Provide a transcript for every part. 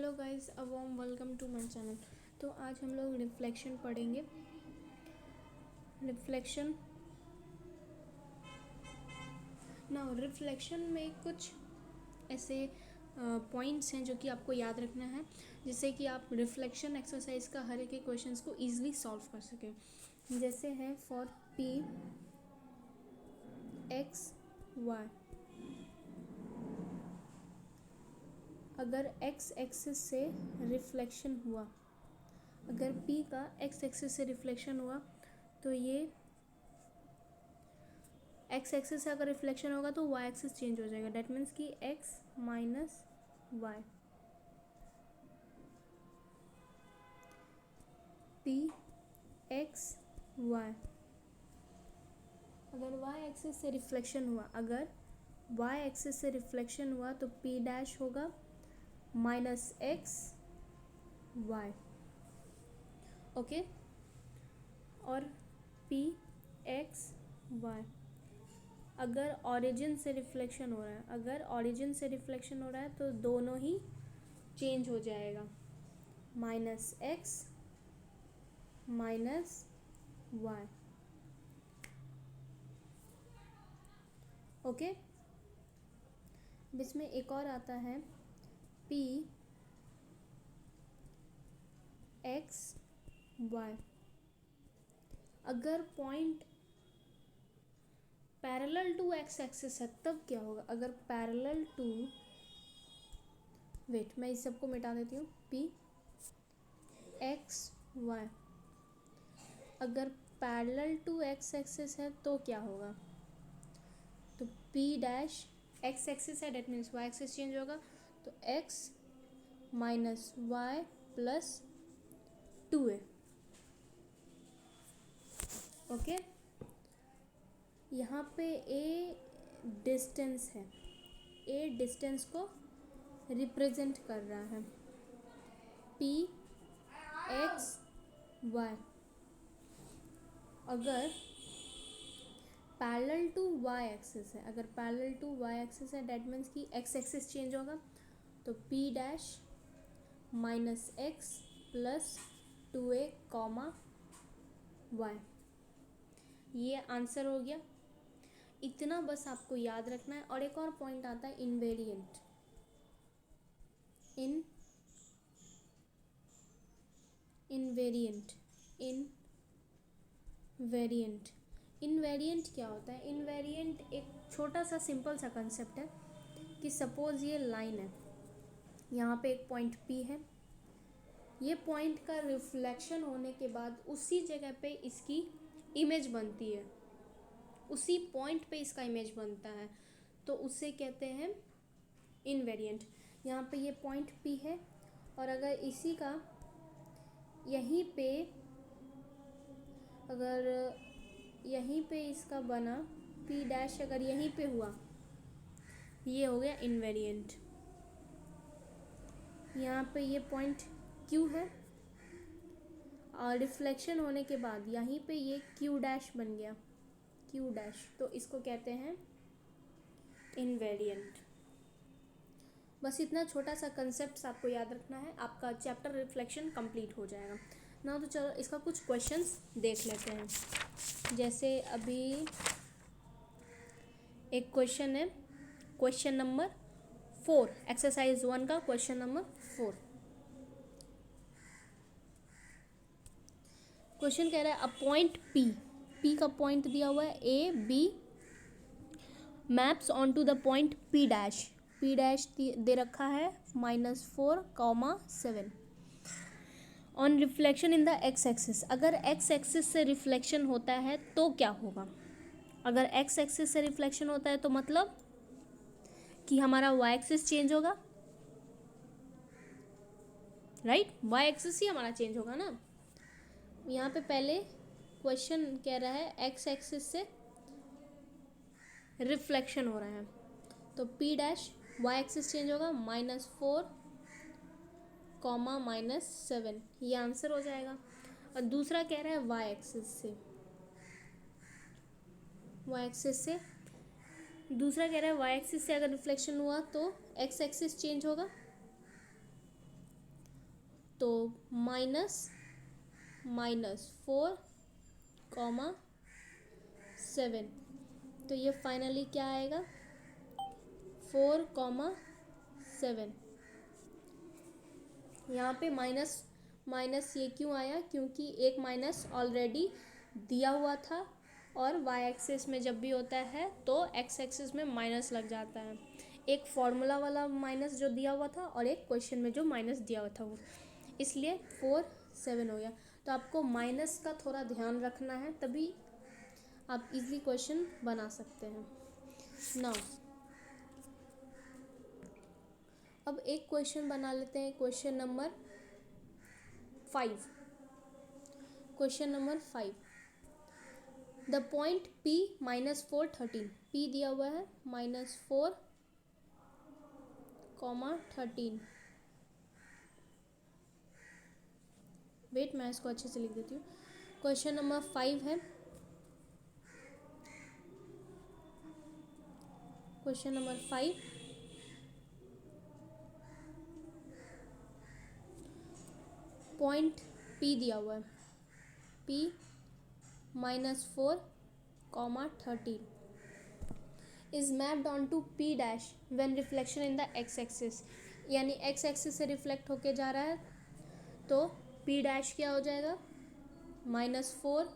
Hello guys, a warm welcome to my channel. तो आज हम लोग रिफ्लेक्शन पढ़ेंगे। रिफ्लेक्शन रिफ्लेक्शन में कुछ ऐसे पॉइंट्स हैं जो कि आपको याद रखना है, जिससे कि आप रिफ्लेक्शन एक्सरसाइज का हर एक क्वेश्चंस को इजीली सॉल्व कर सकें। जैसे है फॉर पी एक्स वाई, अगर एक्स एक्सिस से रिफ्लेक्शन हुआ, अगर P का एक्स एक्सिस से रिफ्लेक्शन हुआ तो ये एक्स एक्सिस से अगर रिफ्लेक्शन होगा तो वाई एक्सिस चेंज हो जाएगा। डेट मीन्स कि x minus y, P x y. अगर वाई एक्सिस से रिफ्लेक्शन हुआ, अगर वाई एक्सिस से रिफ्लेक्शन हुआ तो पी डैश होगा माइनस एक्स वाई। ओके, और पी एक्स वाई अगर ऑरिजिन से रिफ्लेक्शन हो रहा है, अगर ऑरिजिन से रिफ्लेक्शन हो रहा है तो दोनों ही चेंज हो जाएगा, minus x minus y. Okay, इसमें एक और आता है पी एक्स वाई। अगर point parallel to x axis है तब क्या होगा? अगर पैरेलल टू, वेट मैं इस सबको मिटा देती हूँ, पी एक्स वाई अगर पैरेलल टू एक्स एक्सिस है तो क्या होगा? तो पी डैश एक्स एक्सिस है, that means y axis change होगा, तो x minus y plus 2a। Okay, यहाँ पे ए डिस्टेंस है, ए डिस्टेंस को रिप्रेजेंट कर रहा है। पी एक्स वाई अगर पैरेलल टू वाई एक्सिस है, अगर पैरेलल टू वाई एक्सिस है डेट मीन्स कि एक्स एक्सिस चेंज होगा, तो P dash minus x plus 2a comma y. ये आंसर हो गया। इतना बस आपको याद रखना है। और एक और पॉइंट आता है इनवेरिएंट। इनवेरिएंट क्या होता है? इनवेरिएंट एक छोटा सा सिंपल सा कंसेप्ट है कि सपोज ये लाइन है, यहाँ पे एक पॉइंट P है, ये पॉइंट का रिफ्लेक्शन होने के बाद उसी जगह पे इसकी इमेज बनती है, उसी पॉइंट पे इसका इमेज बनता है, तो उसे कहते हैं इनवेरिएंट। यहाँ पे ये पॉइंट P है और अगर इसी का यहीं पे, अगर यहीं पे इसका बना P डैश, अगर यहीं पे हुआ, ये हो गया इनवेरिएंट। यहाँ पे ये पॉइंट Q है और रिफ्लेक्शन होने के बाद यहीं पे ये Q डैश बन गया, Q डैश, तो इसको कहते हैं इनवेरिएंट। बस इतना छोटा सा कंसेप्ट आपको याद रखना है, आपका चैप्टर रिफ्लेक्शन कंप्लीट हो जाएगा ना। तो चलो इसका कुछ क्वेश्चंस देख लेते हैं। जैसे अभी एक क्वेश्चन है, क्वेश्चन नंबर 4, एक्सरसाइज 1 का क्वेश्चन नंबर 4। क्वेश्चन कह रहा है अ पॉइंट P का पॉइंट दिया हुआ है A B, maps on to the point P dash दे रखा है -4, 7 on reflection in the x axis. अगर एक्स एक्सिस से रिफ्लेक्शन होता है तो क्या होगा? अगर एक्स एक्सिस से रिफ्लेक्शन होता है तो मतलब कि हमारा वाई एक्सिस चेंज होगा, राइट? वाई एक्सिस ही हमारा चेंज होगा ना। यहाँ पे पहले क्वेश्चन कह रहा है एक्स एक्सिस से रिफ्लेक्शन हो रहा है, तो P dash y axis change होगा -4, -7, ये आंसर हो जाएगा। और दूसरा कह रहा है वाई एक्सिस से अगर रिफ्लेक्शन हुआ तो एक्स एक्सिस चेंज होगा, तो माइनस 4,7, तो ये फाइनली क्या आएगा 4,7। यहाँ पे माइनस माइनस ये क्यों आया, क्योंकि एक माइनस ऑलरेडी दिया हुआ था और वाई एक्सिस में जब भी होता है तो एक्स एक्सिस में माइनस लग जाता है। एक फॉर्मूला वाला माइनस जो दिया हुआ था और एक क्वेश्चन में जो माइनस दिया हुआ था वो, इसलिए 4,7 हो गया। तो आपको माइनस का थोड़ा ध्यान रखना है, तभी आप इजीली क्वेश्चन बना सकते हैं। नाउ अब एक क्वेश्चन बना लेते हैं, question number 5। Question number 5, the point P -4 13, P दिया हुआ है -4, 13। वेट, मैं इसको अच्छे से लिख देती हूँ। क्वेश्चन नंबर 5 है, क्वेश्चन नंबर 5, पॉइंट P दिया हुआ है, P -4, 13 is mapped on to P dash when reflection in the x axis, यानी एक्स एक्सिस से रिफ्लेक्ट होके जा रहा है तो P डैश क्या हो जाएगा -4,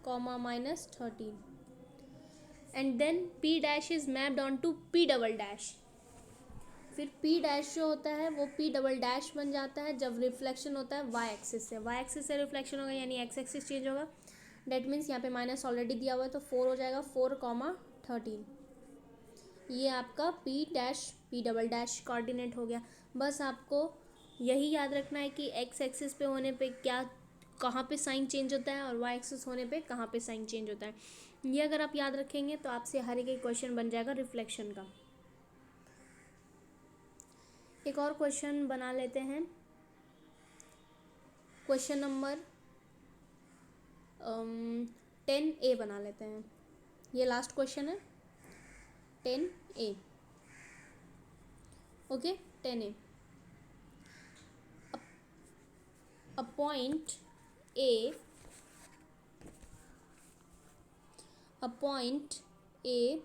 -13, and then P dash is mapped on to P double dash. फिर P डैश जो होता है वो P डबल डैश बन जाता है जब रिफ्लेक्शन होता है वाई एक्सिस से। वाई एक्सिस से रिफ्लेक्शन होगा यानी एक्स एक्सिस चेंज होगा, डेट मीन्स यहाँ पे माइनस ऑलरेडी दिया हुआ है तो 4 हो जाएगा, 4, 13। ये आपका P dash P double dash coordinate हो गया। बस आपको यही याद रखना है कि एक्स एक्सिस पे होने पे क्या कहाँ पे साइन चेंज होता है और वाई एक्सिस होने पे कहाँ पे साइन चेंज होता है। ये अगर आप याद रखेंगे तो आपसे हर एक क्वेश्चन बन जाएगा रिफ्लेक्शन का। एक और क्वेश्चन बना लेते हैं, क्वेश्चन नंबर 10A बना लेते हैं। ये लास्ट क्वेश्चन है 10A। Okay, 10A, a point A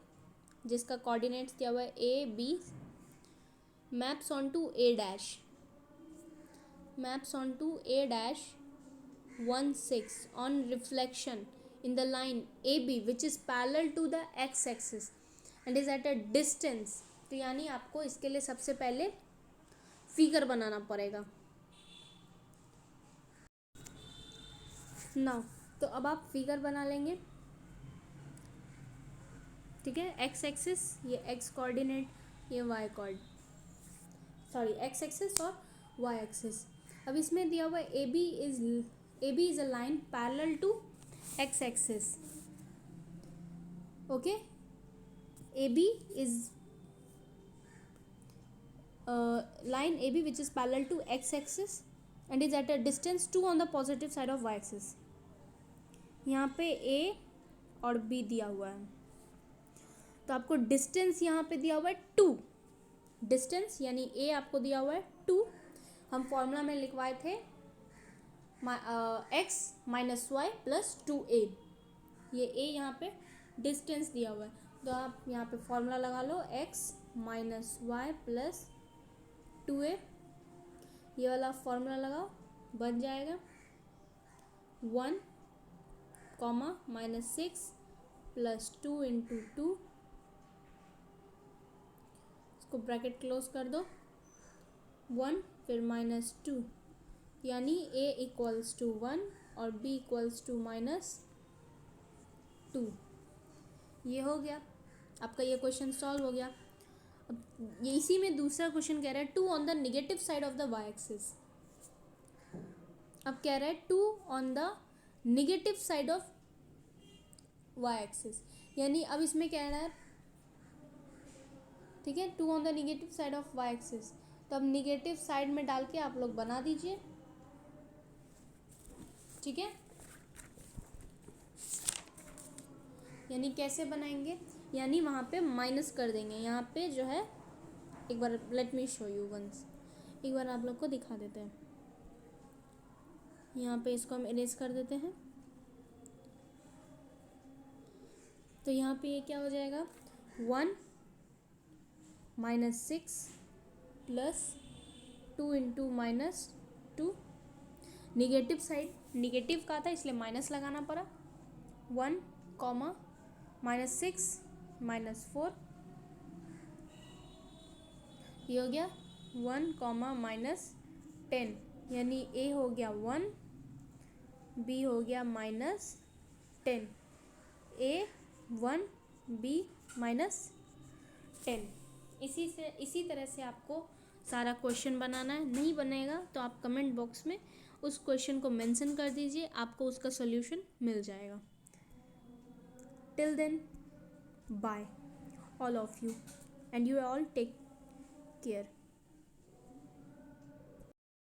जिसका कोऑर्डिनेट्स दिया हुआ है AB maps onto A dash 1/6 on reflection in the line AB which is parallel to the x-axis and is at a distance। तो यानी आपको इसके लिए सबसे पहले फिगर बनाना पड़ेगा। नाउ तो अब आप फिगर बना लेंगे, ठीक है। एक्स एक्सिस, ये एक्स कोऑर्डिनेट, ये वाई एक्स एक्सिस और वाई एक्सिस। अब इसमें दिया हुआ है A B is a line parallel to x axis. Okay, A B is line AB which is parallel to x axis and is at a distance 2 on the positive side of y axis। यहाँ पे A और B दिया हुआ है तो आपको distance यहाँ पे दिया हुआ है 2, डिस्टेंस यानी A आपको दिया हुआ है 2। हम फॉर्मूला में लिखवाए थे x - y + 2A, ये A यहाँ पे डिस्टेंस दिया हुआ है तो आप यहाँ पे फॉर्मूला लगा लो x - y + 2A, ये वाला फॉर्मूला लगाओ, बन जाएगा 1, -6 + 2 × 2, इसको ब्रैकेट क्लोज कर दो, 1 फिर -2 यानी A = 1 और B = -2। ये हो गया आपका, ये क्वेश्चन सॉल्व हो गया। अब ये इसी में दूसरा क्वेश्चन कह रहा है 2 on the negative side of the y axis. अब कह रहा है 2 on the negative side of y axis, यानी अब इसमें कह रहा है, ठीक है, 2 on the negative side of y axis, तो अब नेगेटिव साइड में डाल के आप लोग बना दीजिए, ठीक है। यानी कैसे बनाएंगे, यानी वहाँ पे माइनस कर देंगे, यहाँ पे जो है एक बार let me show you once, एक बार आप लोग को दिखा देते हैं। यहाँ पे इसको हम इरेज कर देते हैं। तो यहाँ पे ये क्या हो जाएगा, 1 -6 plus 2 into -2, negative side negative का था इसलिए माइनस लगाना पड़ा। 1 कॉमा -6 -4, ये हो गया 1 कॉमा -10, यानी ए हो गया 1, बी हो गया -10, ए 1, बी -10। इसी तरह से आपको सारा क्वेश्चन बनाना है। नहीं बनेगा तो आप कमेंट बॉक्स में उस क्वेश्चन को मेंशन कर दीजिए, आपको उसका सॉल्यूशन मिल जाएगा। Till then, bye all of you, and you all take care.